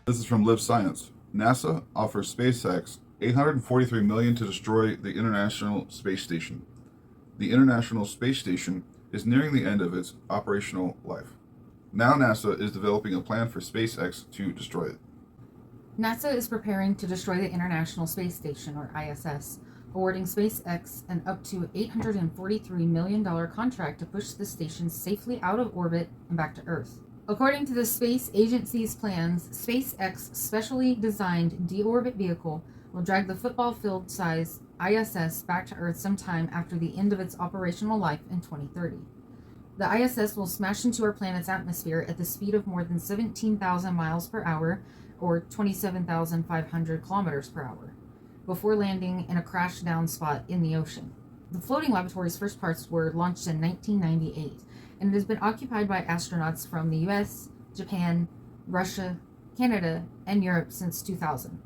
This is from Live Science. NASA offers SpaceX $843 million to destroy the International Space Station. The International Space Station is nearing the end of its operational life. Now NASA is developing a plan for SpaceX to destroy it. NASA is preparing to destroy the International Space Station, or ISS, awarding SpaceX an up to $843 million contract to push the station safely out of orbit and back to Earth. According to the space agency's plans, SpaceX's specially designed deorbit vehicle will drag the football field-size ISS back to Earth sometime after the end of its operational life in 2030. The ISS will smash into our planet's atmosphere at the speed of more than 17,000 miles per hour, or 27,500 kilometers per hour, before landing in a crash-down spot in the ocean. The floating laboratory's first parts were launched in 1998, and it has been occupied by astronauts from the US, Japan, Russia, Canada, and Europe since 2000,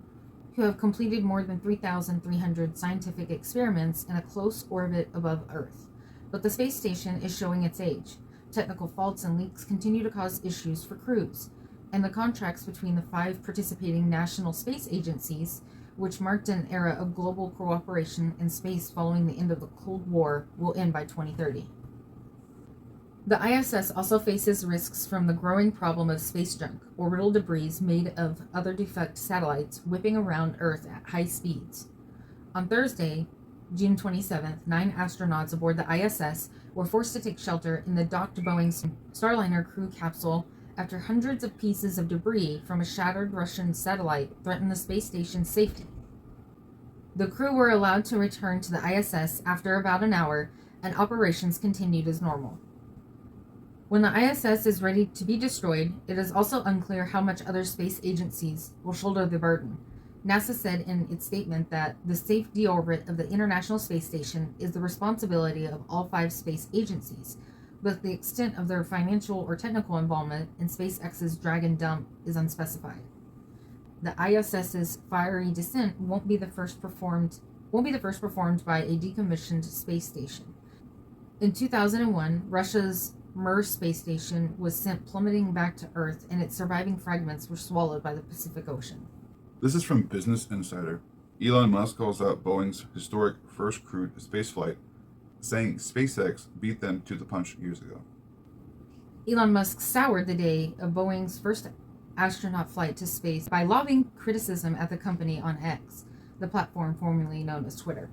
who have completed more than 3,300 scientific experiments in a close orbit above Earth. But the space station is showing its age. Technical faults and leaks continue to cause issues for crews, and the contracts between the 5 participating national space agencies, which marked an era of global cooperation in space following the end of the Cold War, will end by 2030. The ISS also faces risks from the growing problem of space junk, orbital debris made of other defect satellites whipping around Earth at high speeds. On Thursday, June 27th, 9 astronauts aboard the ISS were forced to take shelter in the docked Boeing Starliner crew capsule after hundreds of pieces of debris from a shattered Russian satellite threatened the space station's safety. The crew were allowed to return to the ISS after about an hour, and operations continued as normal. When the ISS is ready to be destroyed, it is also unclear how much other space agencies will shoulder the burden. NASA said in its statement that the safe deorbit of the International Space Station is the responsibility of all 5 space agencies, but the extent of their financial or technical involvement in SpaceX's drag and dump is unspecified. The ISS's fiery descent won't be the first performed by a decommissioned space station. In 2001, Russia's Mir space station was sent plummeting back to Earth, and its surviving fragments were swallowed by the Pacific Ocean. This is from Business Insider. Elon Musk calls out Boeing's historic first crewed spaceflight, saying SpaceX beat them to the punch years ago. Elon Musk soured the day of Boeing's first astronaut flight to space by lobbing criticism at the company on X, the platform formerly known as Twitter.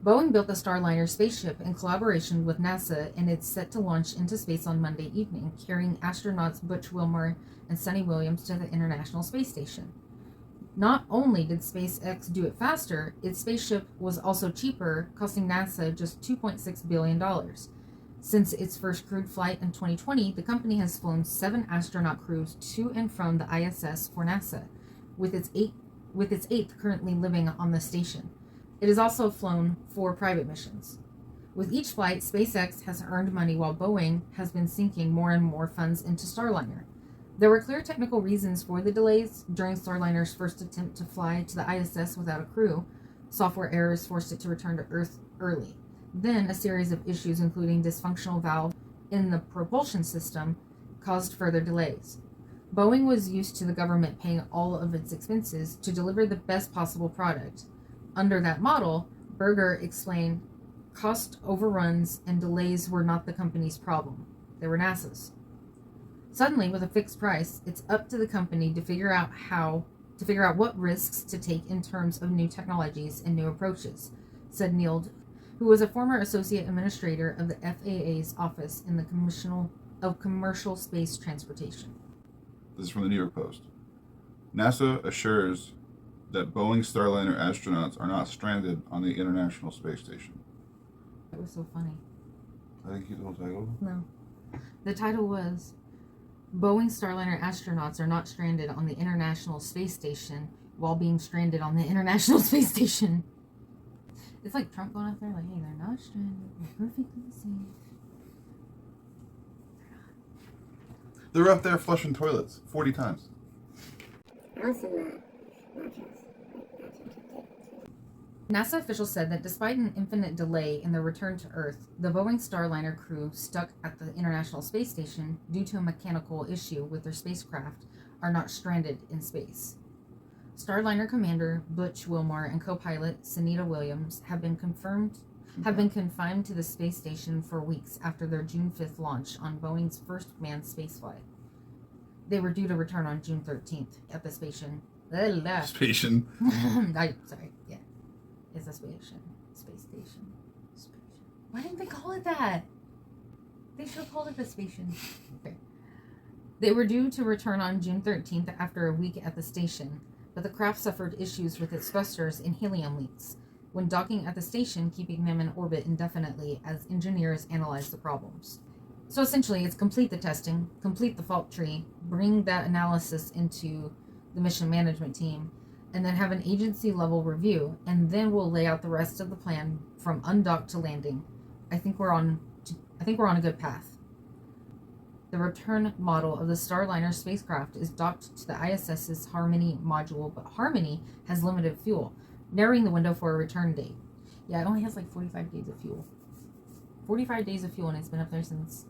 Boeing built the Starliner spaceship in collaboration with NASA, and it's set to launch into space on Monday evening, carrying astronauts Butch Wilmore and Sunny Williams to the International Space Station. Not only did SpaceX do it faster, its spaceship was also cheaper, costing NASA just $2.6 billion. Since its first crewed flight in 2020, the company has flown 7 astronaut crews to and from the ISS for NASA, with its eighth currently living on the station. It has also flown 4 private missions. With each flight, SpaceX has earned money while Boeing has been sinking more and more funds into Starliner. There were clear technical reasons for the delays. During Starliner's first attempt to fly to the ISS without a crew, software errors forced it to return to Earth early. Then, a series of issues, including dysfunctional valve in the propulsion system, caused further delays. Boeing was used to the government paying all of its expenses to deliver the best possible product. Under that model, Berger explained, cost overruns and delays were not the company's problem. They were NASA's. Suddenly, with a fixed price, it's up to the company to figure out what risks to take in terms of new technologies and new approaches, said Neild, who was a former associate administrator of the FAA's Office in the Commercial Space Transportation. This is from the New York Post. NASA assures that Boeing Starliner astronauts are not stranded on the International Space Station. That was so funny. I think you the whole title? No. The title was Boeing Starliner astronauts are not stranded on the International Space Station while being stranded on the International Space Station. It's like Trump going out there like, hey, they're not stranded. They're perfectly safe. They're up there flushing toilets 40 times. NASA officials said that despite an infinite delay in their return to Earth, the Boeing Starliner crew stuck at the International Space Station due to a mechanical issue with their spacecraft are not stranded in space. Starliner commander Butch Wilmore and co-pilot Sunita Williams have been confined to the space station for weeks after their June 5th launch on Boeing's first manned spaceflight. They were due to return on June 13th at the station. Station. It's a station. Space station. Why didn't they call it that? They should have called it the station. Okay. They were due to return on June 13th after a week at the station, but the craft suffered issues with its thrusters and helium leaks when docking at the station, keeping them in orbit indefinitely as engineers analyzed the problems. So essentially, it's complete the testing, complete the fault tree, bring that analysis into the mission management team, and then have an agency-level review, and then we'll lay out the rest of the plan from undock to landing. I think we're on a good path. The return model of the Starliner spacecraft is docked to the ISS's Harmony module, but Harmony has limited fuel, narrowing the window for a return date. Yeah, it only has like 45 days of fuel. 45 days of fuel, and it's been up there since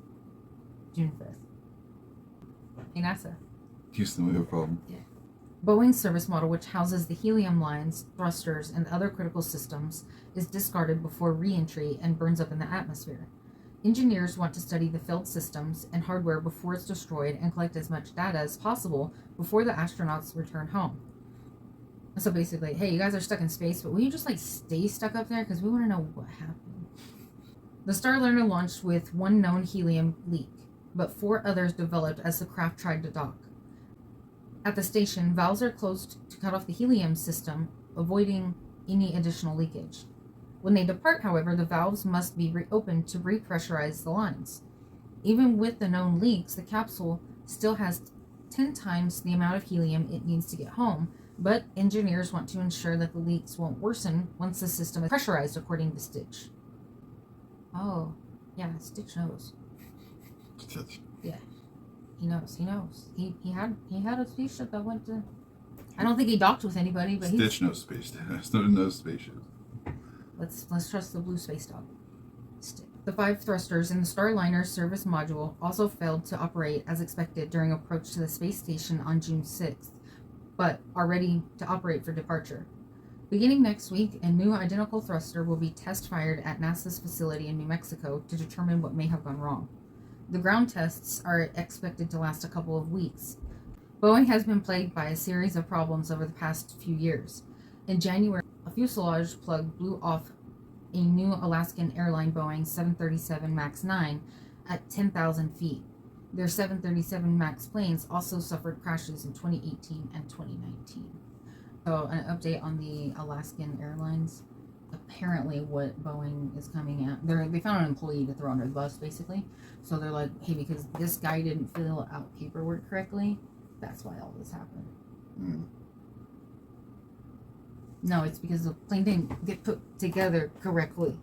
June 5th. Hey, NASA. Houston, we have a problem. Yeah. Boeing's service model, which houses the helium lines, thrusters, and other critical systems, is discarded before re-entry and burns up in the atmosphere. Engineers want to study the failed systems and hardware before it's destroyed and collect as much data as possible before the astronauts return home. So basically, hey, you guys are stuck in space, but will you just stay stuck up there? Because we want to know what happened. The Starliner launched with one known helium leak, but 4 others developed as the craft tried to dock. At the station, valves are closed to cut off the helium system, avoiding any additional leakage. When they depart, however, the valves must be reopened to repressurize the lines. Even with the known leaks, the capsule still has 10 times the amount of helium it needs to get home, but engineers want to ensure that the leaks won't worsen once the system is pressurized, according to Stitch. Oh, yeah, Stitch knows. Yeah, he knows. He had a spaceship that went to... I don't think he docked with anybody, but Stitch knows space. knows spaceships. Let's trust the blue space dog. The 5 thrusters in the Starliner service module also failed to operate as expected during approach to the space station on June 6th, but are ready to operate for departure. Beginning next week, a new identical thruster will be test-fired at NASA's facility in New Mexico to determine what may have gone wrong. The ground tests are expected to last a couple of weeks. Boeing has been plagued by a series of problems over the past few years. In January, a fuselage plug blew off a new Alaskan airline Boeing 737 MAX 9 at 10,000 feet. Their 737 MAX planes also suffered crashes in 2018 and 2019. So an update on the Alaskan Airlines. Apparently what Boeing is coming at, they found an employee to throw under the bus, basically. So they're like, hey, because this guy didn't fill out paperwork correctly, that's why all this happened. No, it's because the plane didn't get put together correctly.